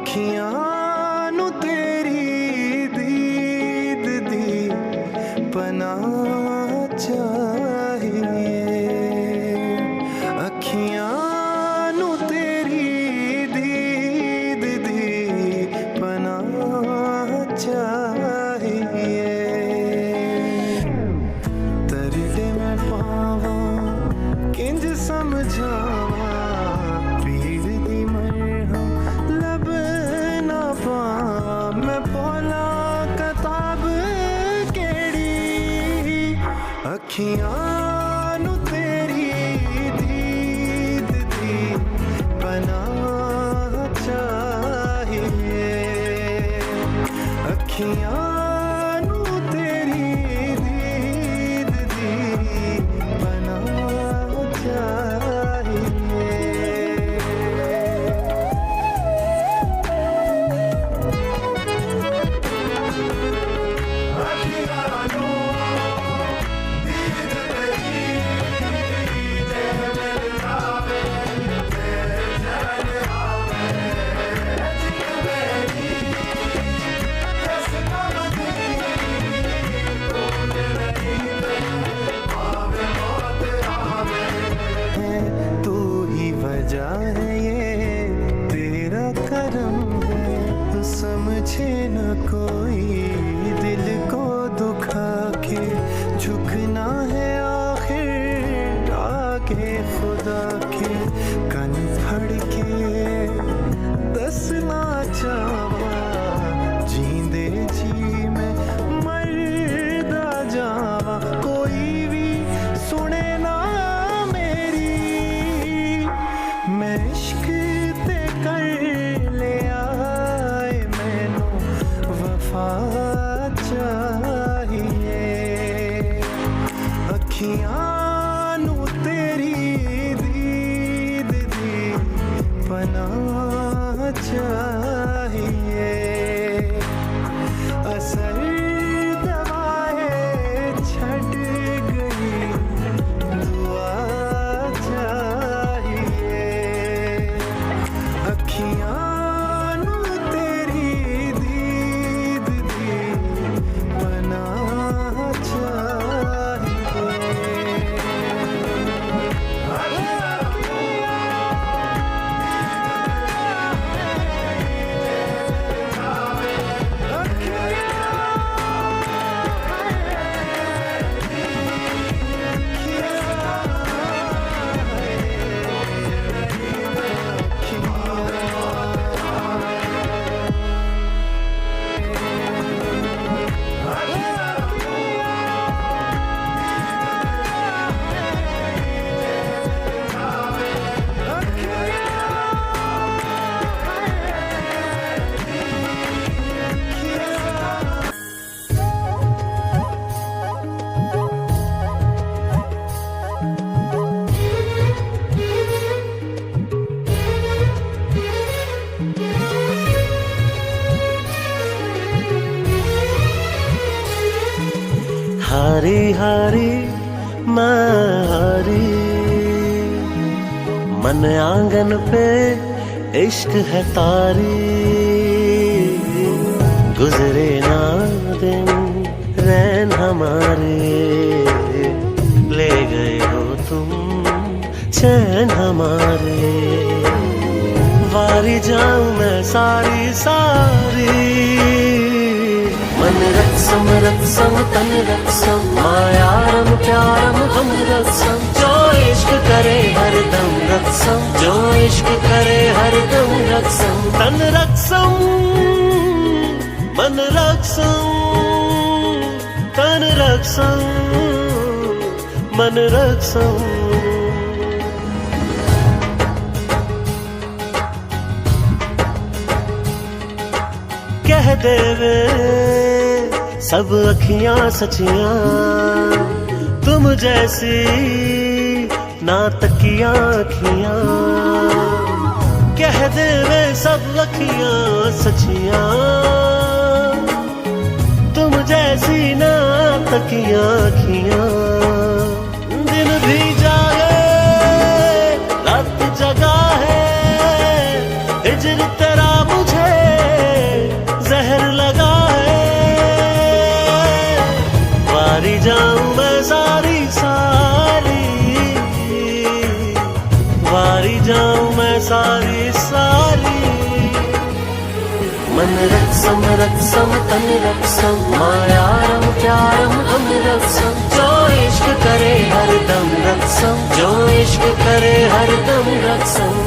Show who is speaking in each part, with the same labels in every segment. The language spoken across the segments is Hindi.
Speaker 1: अखियां नू तेरी दीद दी पनाह चाहिए। अखियां नू तेरी दीद दी पनाह चाहिए। तरले मैं पावा किंज समझावा पीर दी मरहम लब ना पावा। मैं बोला किताब केड़ी अखियां नू तेरी दीद दी पनाह चाहिए। अखियां नू तेरी दीद दी पनाह चाहिए। तू ही वजह है ये तेरा करम है। तू समझे न कोई दिल को दुखा के झुकना है आखिर आगे खुदा के। कन फड़ के दसना चावा जींदे जी मैं मरदा जावा। कोई भी सुने ना मेरी मैं इश्क ते कर ले आए। मैनू वफा चाहिए। अखियां नू तेरी दीद दी पनाह चाहिए। असर दवाए छट गई दुआ चाहिए। अखियां नू तेरी दीद दी पनाह चाहिए।
Speaker 2: हारी हारी मैं हारी मन आंगन पे इश्क है तारी। गुजरे ना दिन रैन हमारे ले गए हो तुम चैन हमारे। वारी जाऊं मैं सारी सारी मन रत्सम तन रत्सम मायारम प्यारम हम रत्सम। जो इश्क करे हर दम रत्सम जो इश्क करे हर दम रत्सम। तन रत्सम मन रत्सम तन रत्सम मन रत्सम। कह देवे सब अखियां सचियां तुम जैसी ना तकिया अखियां। कह देवे सब अखियां सचियां तुम जैसी ना तकिया अखियां। दिन भी जागे रात जगा है हिजर तेरा मुझे रक्सम रक्सम तन रक्सम मायारम प्यारम हम रक्सम जो इश्क करे हरदम रक्सम जो इश्क करे हरदम रक्सम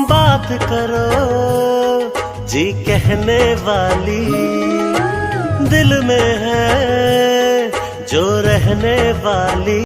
Speaker 2: बात करो जी कहने वाली दिल में है जो रहने वाली।